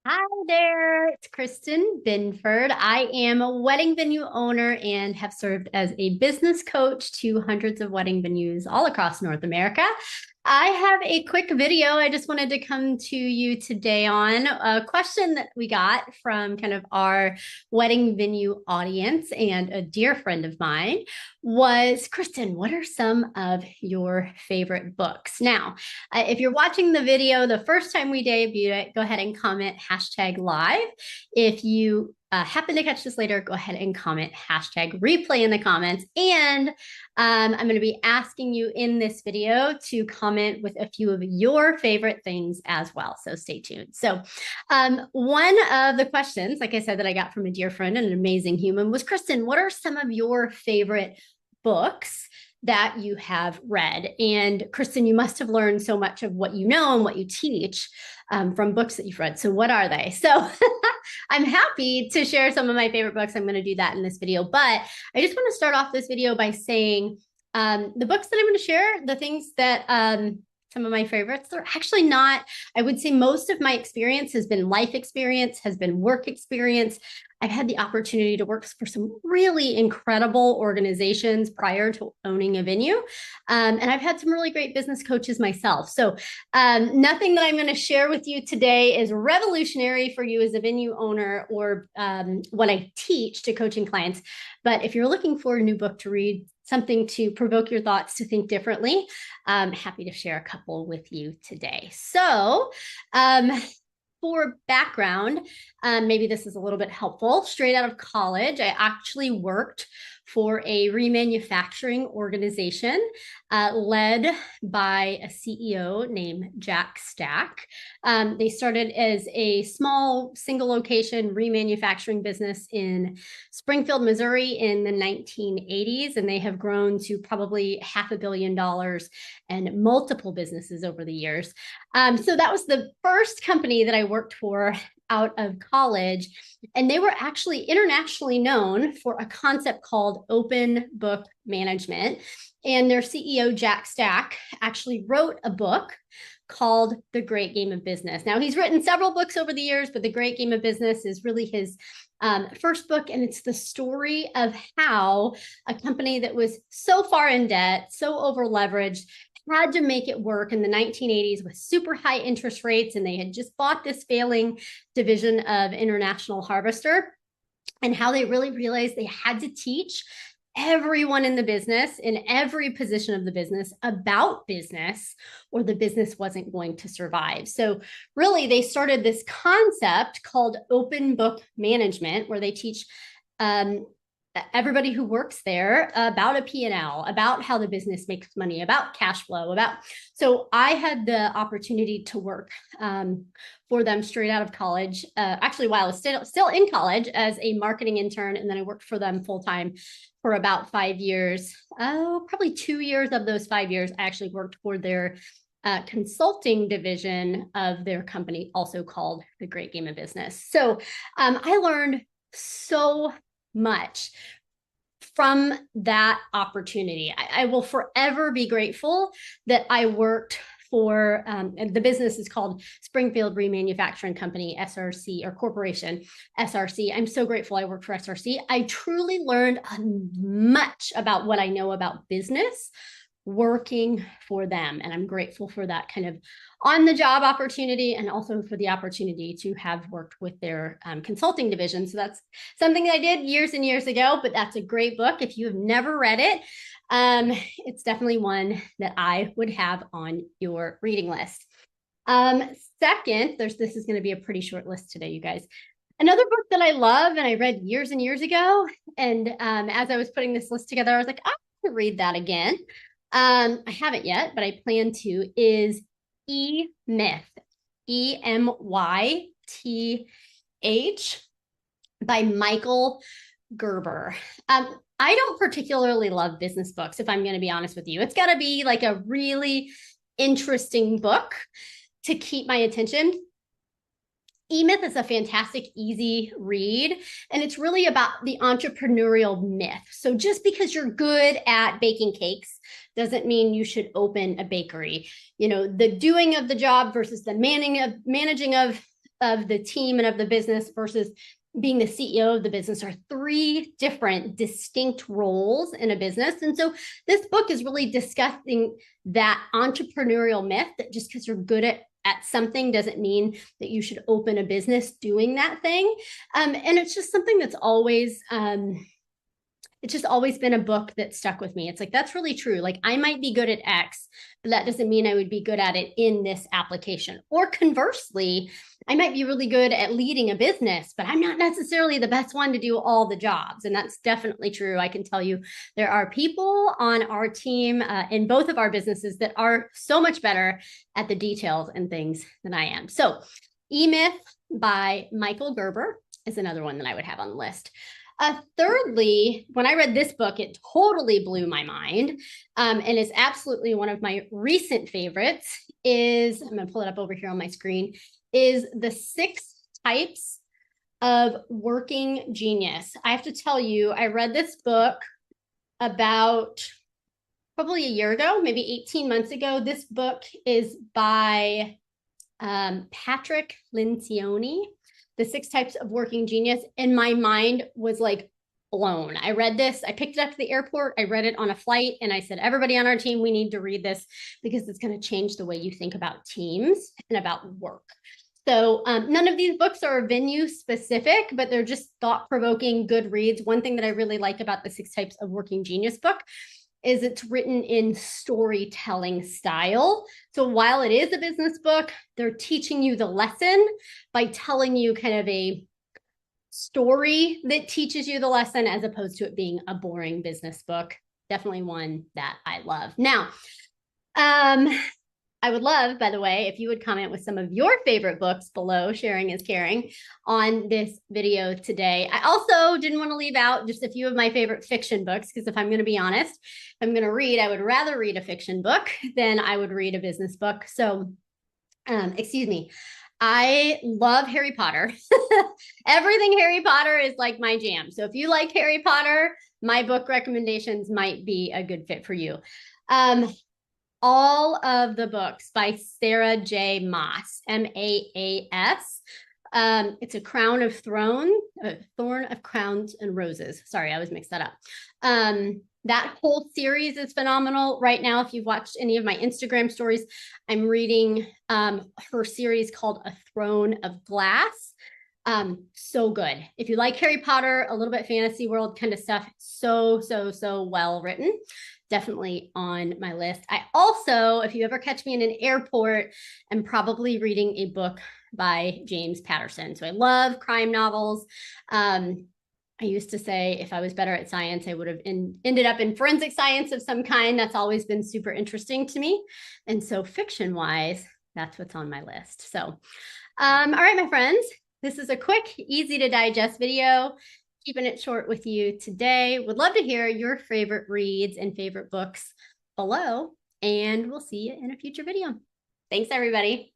Hi there, it's Kristen Binford. I am a wedding venue owner and have served as a business coach to hundreds of wedding venues all across North America. I have a quick video I just wanted to come to you today on a question that we got from kind of our wedding venue audience, and a dear friend of mine was, Kristen, what are some of your favorite books? Now, if you're watching the video the first time we debuted it, go ahead and comment hashtag live. If you happen to catch this later, go ahead and comment hashtag replay in the comments. And I'm going to be asking you in this video to comment with a few of your favorite things as well. So stay tuned. So one of the questions, like I said, that I got from a dear friend and an amazing human was, Kristen, what are some of your favorite books that you have read? And Kristen, you must have learned so much of what you know and what you teach from books that you've read. So what are they? So I'm happy to share some of my favorite books. I'm going to do that in this video, but I just want to start off this video by saying the books that I'm going to share, the things that some of my favorites, they're actually not, I would say most of my experience has been life experience, has been work experience. I've had the opportunity to work for some really incredible organizations prior to owning a venue. And I've had some really great business coaches myself. So nothing that I'm going to share with you today is revolutionary for you as a venue owner or what I teach to coaching clients. But if you're looking for a new book to read, something to provoke your thoughts to think differently, I'm happy to share a couple with you today. So for background, maybe this is a little bit helpful. Straight out of college, I actually worked for a remanufacturing organization led by a CEO named Jack Stack. They started as a small single location remanufacturing business in Springfield, Missouri in the 1980s, and they have grown to probably $500 million and multiple businesses over the years. So that was the first company that I worked for out of college. And they were actually internationally known for a concept called open book management. And their CEO, Jack Stack, actually wrote a book called The Great Game of Business. Now, he's written several books over the years, but The Great Game of Business is really his first book. And it's the story of how a company that was so far in debt, so over leveraged, had to make it work in the 1980s with super high interest rates. And they had just bought this failing division of International Harvester, and how they really realized they had to teach everyone in the business, in every position of the business, about business, or the business wasn't going to survive. So really, they started this concept called open book management, where they teach everybody who works there about a P&L, about how the business makes money, about cash flow, so I had the opportunity to work for them straight out of college, actually while I was still in college as a marketing intern, and then I worked for them full-time for about 5 years. Probably 2 years of those 5 years I actually worked for their consulting division of their company, also called The Great Game of Business. So I learned so much from that opportunity. I will forever be grateful that I worked for, the business is called Springfield Remanufacturing Company, SRC, or Corporation, SRC. I'm so grateful I worked for SRC. I truly learned much about what I know about business working for them. And I'm grateful for that kind of on-the-job opportunity, and also for the opportunity to have worked with their consulting division. So that's something that I did years and years ago, but that's a great book. If you have never read it, it's definitely one that I would have on your reading list. Second, this is going to be a pretty short list today, you guys. Another book that I love and I read years and years ago, and as I was putting this list together, I was like, I want to read that again. I haven't yet, but I plan to, is E-Myth, E-M-Y-T-H, by Michael Gerber. I don't particularly love business books, if I'm going to be honest with you. It's got to be like a really interesting book to keep my attention. E-Myth is a fantastic, easy read, and it's really about the entrepreneurial myth. So just because you're good at baking cakes doesn't mean you should open a bakery. You know, the doing of the job versus the managing of of the team and of the business versus being the CEO of the business are three different distinct roles in a business. And so this book is really discussing that entrepreneurial myth that just because you're good at something doesn't mean that you should open a business doing that thing. And it's just something that's always it's just always been a book that stuck with me. It's like, that's really true. Like, I might be good at X, but that doesn't mean I would be good at it in this application. Or conversely, I might be really good at leading a business, but I'm not necessarily the best one to do all the jobs. And that's definitely true. I can tell you there are people on our team in both of our businesses that are so much better at the details and things than I am. So E-Myth by Michael Gerber is another one that I would have on the list. Thirdly, when I read this book, it totally blew my mind, and is absolutely one of my recent favorites. I'm going to pull it up over here on my screen, is The 6 Types of Working Genius. I have to tell you, I read this book about probably a year ago, maybe 18 months ago. This book is by Patrick Lencioni. The 6 Types of Working Genius, and my mind was like blown. I read this, I picked it up to the airport, I read it on a flight, and I said, everybody on our team, we need to read this because it's going to change the way you think about teams and about work. So none of these books are venue specific, but they're just thought-provoking, good reads. One thing that I really like about the 6 Types of Working Genius book is it's written in storytelling style. So while it is a business book, they're teaching you the lesson by telling you kind of a story that teaches you the lesson as opposed to it being a boring business book. Definitely one that I love. Now, I would love, by the way, if you would comment with some of your favorite books below, sharing is caring, on this video today. I also didn't want to leave out just a few of my favorite fiction books, because if I'm going to be honest, if I'm going to read, I would rather read a fiction book than I would read a business book. So, excuse me. I love Harry Potter. Everything Harry Potter is like my jam. So if you like Harry Potter, my book recommendations might be a good fit for you. All of the books by Sarah J. Maas, M-A-A-S. It's a Thorn of Crowns and Roses. Sorry, I always mixed that up. That whole series is phenomenal. Right now, if you've watched any of my Instagram stories, I'm reading her series called A Throne of Glass. So good. If you like Harry Potter, a little bit fantasy world kind of stuff, so well written. Definitely on my list. I also, if you ever catch me in an airport, am probably reading a book by James Patterson. So I love crime novels. I used to say if I was better at science, I would have ended up in forensic science of some kind. That's always been super interesting to me. And so fiction-wise, that's what's on my list. So, all right, my friends, this is a quick, easy to digest video. Keeping it short with you today. Would love to hear your favorite reads and favorite books below, and we'll see you in a future video. Thanks, everybody.